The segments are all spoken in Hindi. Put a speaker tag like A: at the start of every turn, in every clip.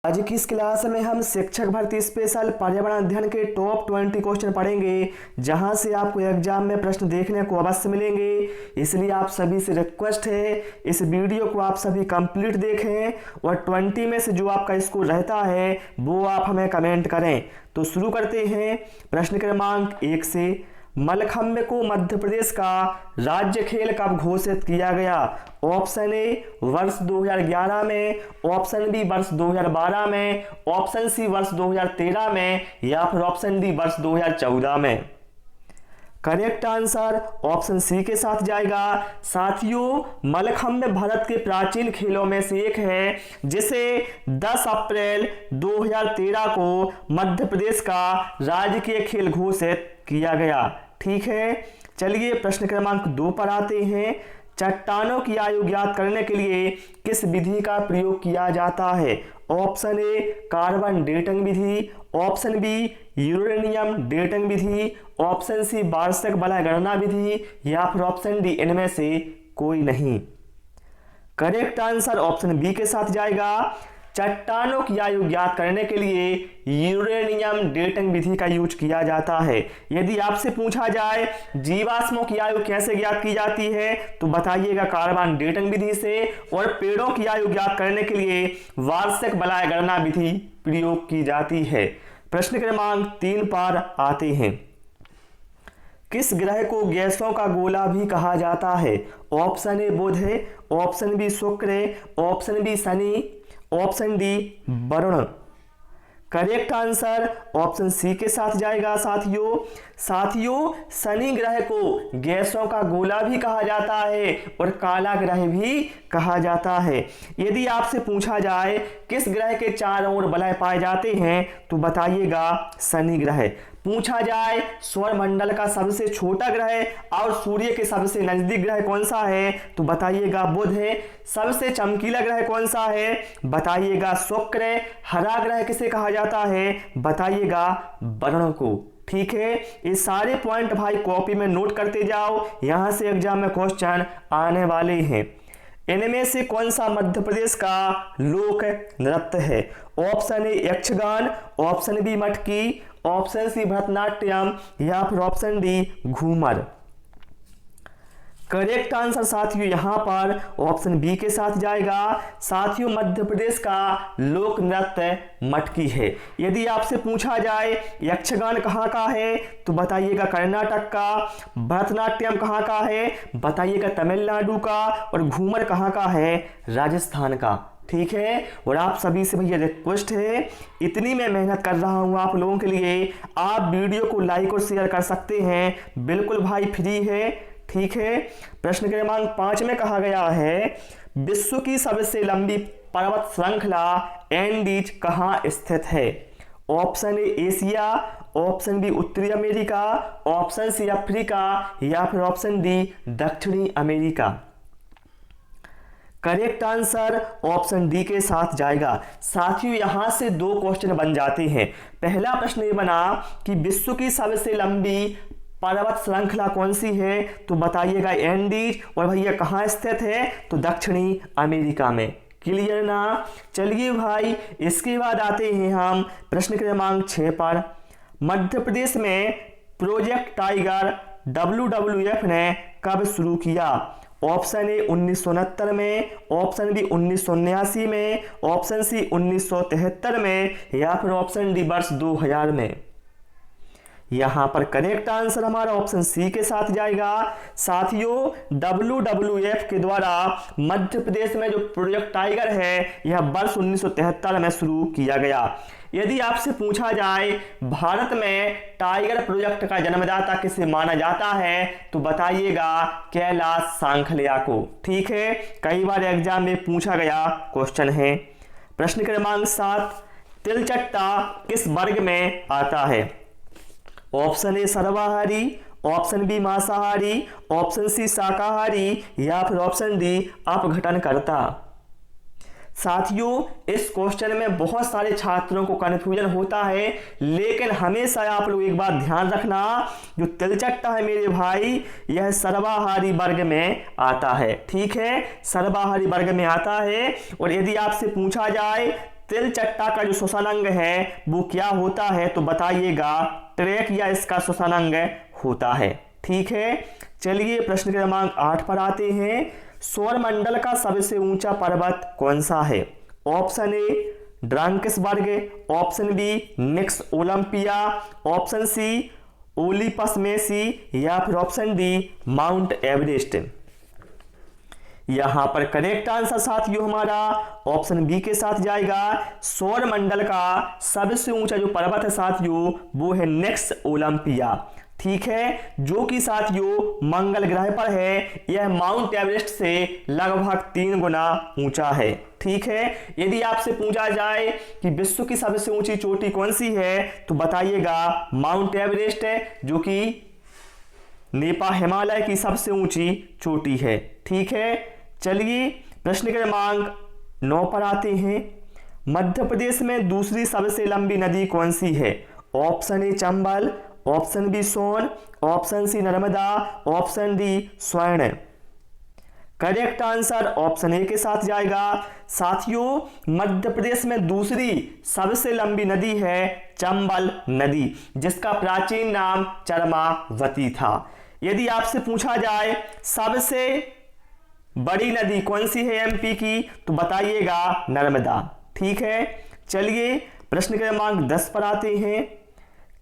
A: आज की इस क्लास में हम शिक्षक भर्ती स्पेशल पर्यावरण अध्ययन के टॉप 20 क्वेश्चन पढ़ेंगे, जहां से आपको एग्जाम में प्रश्न देखने को अवश्य मिलेंगे। इसलिए आप सभी से रिक्वेस्ट है इस वीडियो को आप सभी कंप्लीट देखें और 20 में से जो आपका स्कोर रहता है वो आप हमें कमेंट करें। तो शुरू करते हैं प्रश्न क्रमांक 1 से। मलखंभ को मध्य प्रदेश का राज्य खेल कब घोषित किया गया? ऑप्शन ए वर्ष 2011 में, ऑप्शन बी वर्ष 2012 में, ऑप्शन सी वर्ष 2013 में या फिर ऑप्शन डी वर्ष 2014 में। करेक्ट आंसर ऑप्शन सी के साथ जाएगा। साथियों, मलखंभ भारत के प्राचीन खेलों में से एक है जिसे 10 अप्रैल 2013 को मध्य प्रदेश का राजकीय खेल घोषित किया गया। ठीक है, चलिए प्रश्न क्रमांक 2 पर आते हैं। चट्टानों की आयु ज्ञात करने के लिए किस विधि का प्रयोग किया जाता है? ऑप्शन ए कार्बन डेटिंग विधि, ऑप्शन बी यूरेनियम डेटिंग विधि, ऑप्शन सी वार्षिक वलय गणना विधि या फिर ऑप्शन डी इनमें से कोई नहीं। करेक्ट आंसर ऑप्शन बी के साथ जाएगा। चट्टानों की आयु ज्ञात करने के लिए यूरेनियम डेटिंग विधि का यूज किया जाता है। यदि आपसे पूछा जाए जीवाश्मों की आयु कैसे ज्ञात की जाती है तो बताइएगा कार्बन डेटिंग विधि से, और पेड़ों की आयु ज्ञात करने के लिए वार्षिक वलय गणना विधि प्रयोग की जाती है। प्रश्न क्रमांक 3 पर आते हैं। किस ग्रह को गैसों का गोला भी कहा जाता है? ऑप्शन ए बुध है, ऑप्शन बी शुक्र है, ऑप्शन बी शनि, ऑप्शन डी वरुण। करेक्ट आंसर ऑप्शन सी के साथ जाएगा। साथियों शनि ग्रह को गैसों का गोला भी कहा जाता है और काला ग्रह भी कहा जाता है। यदि आपसे पूछा जाए किस ग्रह के चारों ओर वलय पाए जाते हैं तो बताइएगा शनि ग्रह। पूछा जाए सौरमंडल का सबसे छोटा ग्रह और सूर्य के सबसे नजदीक ग्रह कौन सा है तो बताइएगा बुध है। सबसे चमकीला ग्रह कौन सा है? बताइएगा शुक्र। हरा ग्रह किसे कहा जाता है? बताइएगा वरुण को। ठीक है, ये सारे पॉइंट भाई कॉपी में नोट करते जाओ, यहां से एग्जाम में क्वेश्चन आने वाले हैं। इनमें से कौन सा मध्य प्रदेश का लोक नृत्य है? Option A Yakshagana, option B Matki, option C Bharatanatyam या फिर option D Ghoomar. Correct answer साथियों यहां पर ऑप्शन बी के साथ जाएगा। साथियों, मध्य प्रदेश का लोक नृत्य मटकी है। यदि आपसे पूछा जाए यक्षगान कहाँ का है तो बताइएगा कर्नाटक का, भरतनाट्यम कहाँ का है बताइएगा तमिलनाडु का, और घूमर कहाँ का है? राजस्थान का। ठीक है, और आप सभी से भैया रिक्वेस्ट है, इतनी मैं मेहनत कर रहा हूं आप लोगों के लिए, आप वीडियो को लाइक और शेयर कर सकते हैं, बिल्कुल भाई फ्री है। ठीक है, प्रश्न क्रमांक 5 में कहा गया है विश्व की सबसे लंबी पर्वत श्रृंखला एंडीज कहाँ स्थित है? Option A Asia, option B उत्तरी अमेरिका, ऑप्शन सी अफ्रीका या फिर ऑप्शन डी दक्षिणी America. Correct answer option D के साथ जाएगा। साथियों, यहां से 2 क्वेश्चन बन जाते हैं। पहला प्रश्न ये बना कि विश्व की सबसे लंबी पर्वत श्रृंखला कौन सी है तो बताइएगा एंडीज, और भैया कहाँ स्थित है तो दक्षिणी अमेरिका में। क्लियर ना? चलिए भाई, इसके बाद आते हैं हम प्रश्न क्रमांक 6 पर। मध्य प्रदेश में प्रोजेक्ट टाइगर WWF ने कब शुरू किया? ऑप्शन ए 1969 में, ऑप्शन बी 1989 में, ऑप्शन सी 1973 में या फिर ऑप्शन डी वर्ष 2000 में। यहां पर करेक्ट आंसर हमारा ऑप्शन सी के साथ जाएगा। साथियों, WWF के द्वारा मध्य प्रदेश में जो प्रोजेक्ट टाइगर है यह वर्ष 1973 में शुरू किया गया। यदि आपसे पूछा जाए भारत में टाइगर प्रोजेक्ट का जन्मदाता किसे माना जाता है तो बताइएगा कैलाश सांखलिया को। ठीक है, कई बार एग्जाम में पूछा गया क्वेश्चन है। प्रश्न क्रमांक 7, तिलचट्टा किस वर्ग में आता है? ऑप्शन ए सर्वाहारी, ऑप्शन बी मांसाहारी, ऑप्शन सी शाकाहारी या फिर ऑप्शन डी अपघटनकर्ता। साथियों, इस क्वेश्चन में बहुत सारे छात्रों को कंफ्यूजन होता है, लेकिन हमेशा आप लोग एक बात ध्यान रखना, जो तिलचट्टा है मेरे भाई यह सर्वाहारी वर्ग में आता है। ठीक है, सर्वाहारी वर्ग में आता है। और यदि आपसे पूछा जाए तिलचट्टा का जो श्वसन अंग है वो क्या होता है, तो बताइएगा ट्रेकिया इसका श्वसन अंग होता है। ठीक है, चलिए प्रश्न क्रमांक 8 पर आते हैं। सौरमंडल का सबसे ऊंचा पर्वत कौन सा है? Option A Drakensberg, option B Nix Olympica, option C Olympus Mons या फिर ऑप्शन डी माउंट एवरेस्ट। यहां पर करेक्ट आंसर साथियों हमारा ऑप्शन बी के साथ जाएगा। सौरमंडल का सबसे ऊंचा जो पर्वत है साथियों वो है नेक्स ओलंपिया। ठीक है, जो कि साथियों मंगल ग्रह पर है। यह माउंट एवरेस्ट से लगभग 3 गुना ऊंचा है। ठीक है, यदि आपसे पूछा जाए कि विश्व की सबसे ऊंची चोटी कौन सी है, तो बताइएगा माउंट एवरेस्ट है, जो कि नेपाल हिमालय की सबसे ऊंची चोटी है। ठीक है, चलिए प्रश्न क्रमांक 9 पर आते हैं। मध्य प्रदेश में दूसरी सबसे लंबी नदी कौन सी है? Option A Chambal, option B Son, option C Narmada, option D Swarna. Correct answer option A के साथ जाएगा। साथियों मध्य प्रदेश में दूसरी सबसे लंबी नदी है चंबल नदी, जिसका प्राचीन नाम चरमावती था। यदि आपसे पूछा जाए सबसे बड़ी नदी कौन सी है एमपी की, तो बताइएगा नर्मदा। ठीक है, चलिए प्रश्न क्रमांक 10 पर आते हैं।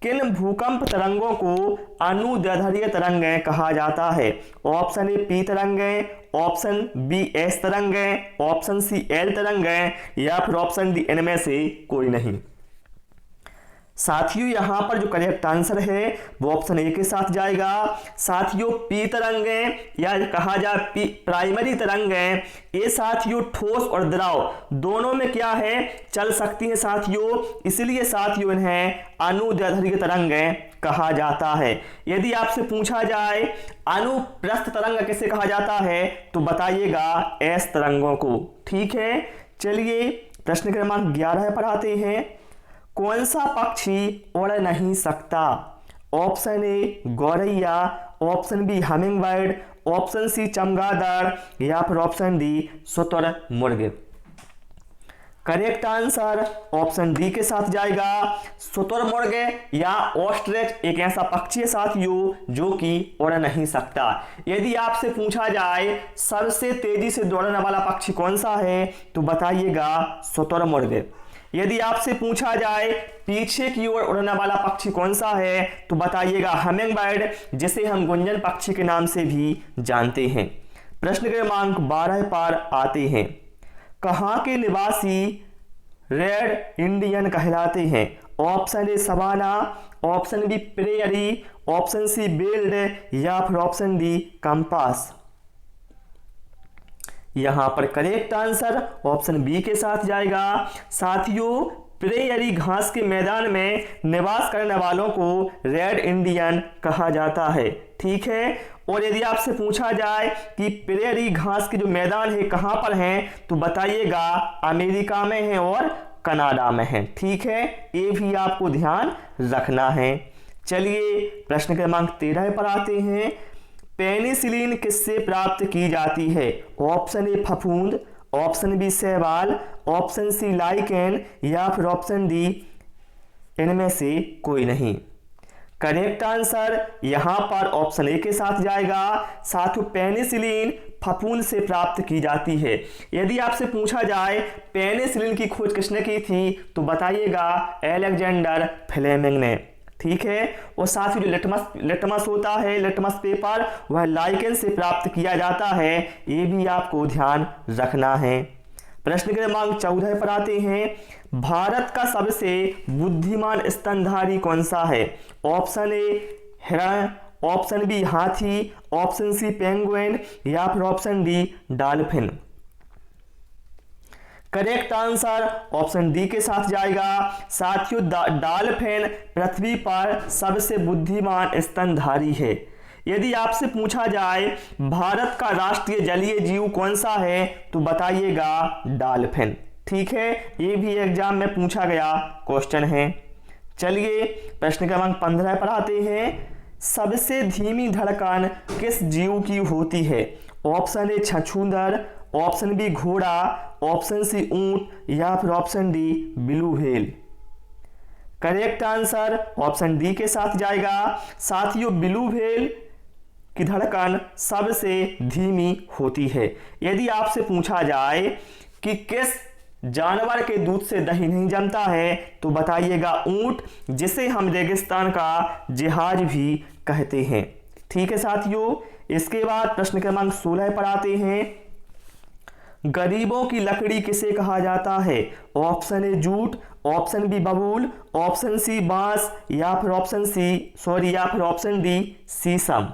A: किन भूकंप तरंगों को अनुदैर्ध्य तरंगें कहा जाता है? ऑप्शन ए पी तरंगें, ऑप्शन बी एस तरंगें, ऑप्शन सी एल तरंगें या फिर ऑप्शन डी इनमें से कोई नहीं। साथियों यहां पर जो करेक्ट आंसर है वो ऑप्शन ए के साथ जाएगा। साथियों पी तरंगें या कहा जाए प्राइमरी तरंगें, ये साथियों ठोस और द्रव दोनों में क्या है चल सकती हैं साथियों, इसलिए साथियों इन्हें अनुदैर्ध्य तरंगें कहा जाता है। यदि आपसे पूछा जाए अनुप्रस्थ तरंग किसे कहा जाता है, तो बताइएगा एस तरंगों को। ठीक है, चलिए प्रश्न क्रमांक 11 पर आते हैं। कौन सा पक्षी उड़ नहीं सकता? ऑप्शन ए गौरैया, option B hummingbird, option C चमगादड़ या फिर ऑप्शन डी शुतुरमुर्ग। करेक्ट आंसर ऑप्शन डी के साथ जाएगा। शुतुरमुर्ग या ऑस्ट्रिच एक ऐसा पक्षी है साथियों जो कि उड़ नहीं सकता। यदि आपसे पूछा जाए सबसे तेजी से दौड़ने वाला पक्षी कौन सा है, तो बताइएगा शुतुरमुर्ग। यदि आपसे पूछा जाए पीछे की ओर उड़ने वाला पक्षी कौन सा है, तो बताइएगा हमिंगबर्ड, जिसे हम गुंजन पक्षी के नाम से भी जानते हैं। प्रश्न क्रमांक 12 पर आते हैं। कहाँ के निवासी रेड इंडियन कहलाते हैं? Option A savanna, option B prairie, option C veld या फिर ऑप्शन डी कंपास। यहां पर करेक्ट आंसर ऑप्शन बी के साथ जाएगा। साथियों प्रेयरी घास के मैदान में निवास करने वालों को रेड इंडियन कहा जाता है। ठीक है, और यदि आपसे पूछा जाए कि प्रेयरी घास के जो मैदान है कहां पर हैं, तो बताइएगा अमेरिका में है और कनाडा में है। ठीक है, ये भी आपको ध्यान रखना है। चलिए प्रश्न क्रमांक 13 पर आते हैं। पेनिसिलिन किससे प्राप्त की जाती है? ऑप्शन ए फफूंद, ऑप्शन बी शैवाल, ऑप्शन सी लाइकेन या फिर ऑप्शन डी इनमें से कोई नहीं। करेक्ट आंसर यहां पर ऑप्शन ए के साथ जाएगा। साथियों पेनिसिलिन फफूंद से प्राप्त की जाती है। यदि आपसे पूछा जाए पेनिसिलिन की खोज किसने की थी, तो बताइएगा अलेक्जेंडर फ्लेमिंग ने। ठीक है, और साथ ही जो लिटमस होता है लिटमस पेपर, वह लाइकेन से प्राप्त किया जाता है। ये भी आपको ध्यान रखना है। प्रश्न क्रमांक 14 पर आते हैं। भारत का सबसे बुद्धिमान स्तनधारी कौन सा है? ऑप्शन ए हिरण, ऑप्शन बी हाथी, ऑप्शन सी पेंगुइन या फिर option D dolphin. Correct answer option D के साथ जाएगा। साथियों डॉल्फिन पृथ्वी पर सबसे बुद्धिमान स्तनधारी है। यदि आपसे पूछा जाए भारत का राष्ट्रीय जलीय जीव कौन सा है, तो बताइएगा डॉल्फिन। ठीक है, ये भी एग्जाम में पूछा गया क्वेश्चन है। चलिए प्रश्न क्रमांक 15 पर आते हैं। सबसे धीमी धड़कन किस जीव की होती है? ऑप्शन ए छछूंदर, ऑप्शन बी घोड़ा, ऑप्शन सी ऊंट या फिर option D blue whale. Correct answer option D के साथ जाएगा। साथियों, ब्लू व्हेल की धड़कन सबसे धीमी होती है। यदि आपसे पूछा जाए कि किस जानवर के दूध से दही नहीं जमता है, तो बताइएगा ऊंट, जिसे हम रेगिस्तान का जहाज भी कहते हैं। ठीक है साथियों, इसके बाद प्रश्न क्रमांक 16 पर आते हैं। गरीबों की लकड़ी किसे कहा जाता है? Option A jute, option B बबूल, ऑप्शन सी बांस या फिर ऑप्शन डी शीशम।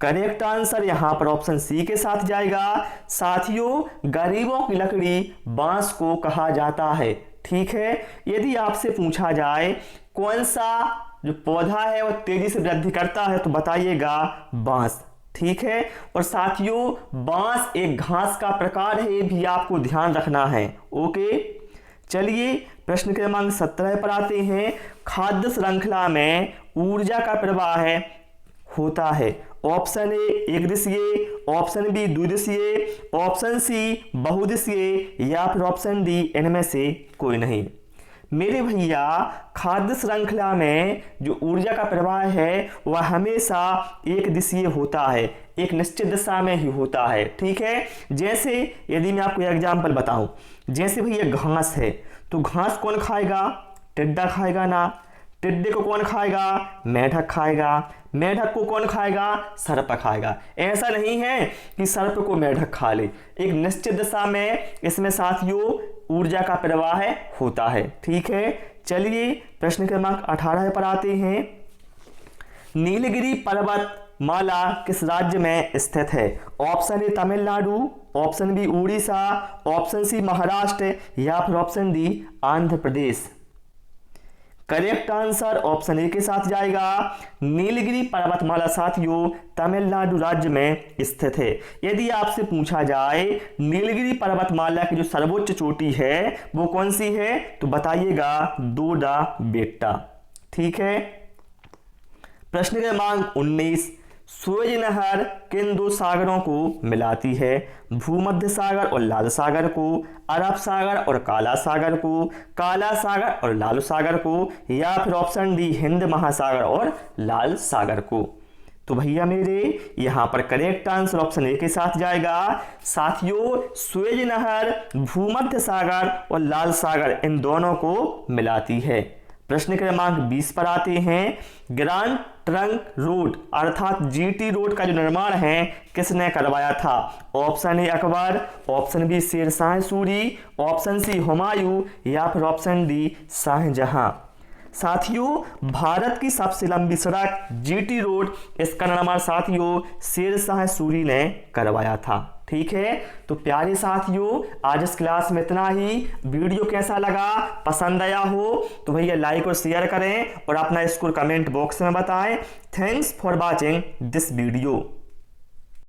A: करेक्ट आंसर यहां पर ऑप्शन सी के साथ जाएगा। साथियों, गरीबों की लकड़ी बांस को कहा जाता है। ठीक है, यदि आपसे पूछा जाए कौन सा जो पौधा है वो तेजी से वृद्धि करता है, तो बताइएगा बांस। ठीक है, और साथियों बांस एक घास का प्रकार है, ये भी आपको ध्यान रखना है। ओके, चलिए प्रश्न क्रमांक 17 पर आते हैं। खाद्य श्रृंखला में ऊर्जा का प्रवाह होता है। ऑप्शन ए एक दिशीय, ऑप्शन बी द्विदिशीय, ऑप्शन सी बहुदिशीय या फिर ऑप्शन डी इनमें से कोई नहीं। मेरे भैया, खाद्य श्रृंखला में जो ऊर्जा का प्रवाह है वह हमेशा एक दिशीय होता है, एक निश्चित दिशा में ही होता है। ठीक है, जैसे यदि मैं आपको एग्जांपल बताऊं, जैसे भैया घास है, तो घास कौन खाएगा? टिड्डा खाएगा ना। टिड्डे को कौन खाएगा? मेढक खाएगा। मेढक को कौन खाएगा? सर्प खाएगा। ऐसा नहीं है कि सर्प को मेढक खा ले, एक निश्चित दिशा में इसमें साथियों ऊर्जा का प्रवाह होता है। ठीक है, चलिए प्रश्न क्रमांक 18 पर आते हैं। नीलगिरी पर्वतमाला किस राज्य में स्थित है? Option A Tamil Nadu, option B Orissa, option C Maharashtra या फिर option D Andhra Pradesh. Correct answer option A के साथ जाएगा। नीलगिरी पर्वतमाला साथियों तमिलनाडु राज्य में स्थित है। यदि आपसे पूछा जाए नीलगिरी पर्वतमाला की जो सर्वोच्च चोटी है वो कौन सी है, तो बताइएगा डोडा बेट्टा। ठीक है, प्रश्न क्रमांक 19। सूरज नहर किन दो सागरों को मिलाती है? भूमध्य सागर और लाल सागर को, अरब सागर और काला सागर को, काला सागर और लाल सागर को या फिर ऑप्शन डी हिंद महासागर और लाल सागर को। तो भैया मेरे यहाँ पर करेक्ट आंसर ऑप्शन ए के साथ जाएगा। साथियों, सूरज नहर भूमध्य सागर और लाल सागर इन दोनों को मिलाती है। प्रश्न क्रमांक 20 पर आते हैं। ग्रांड ट्रंक रोड अर्थात जीटी रोड का जो निर्माण है किसने करवाया था? Option A Akbar, option B Sher Shah Suri, option C Humayun या फिर ऑप्शन डी शाहजहां। साथियों, भारत की सबसे लंबी सड़क जीटी रोड, इसका निर्माण साथियों शेरशाह सूरी ने करवाया था। ठीक है, तो प्यारे साथियों आज इस क्लास में इतना ही। वीडियो कैसा लगा, पसंद आया हो तो भैया लाइक और शेयर करें और अपना स्कोर कमेंट बॉक्स में बताएं। Thanks for watching this video.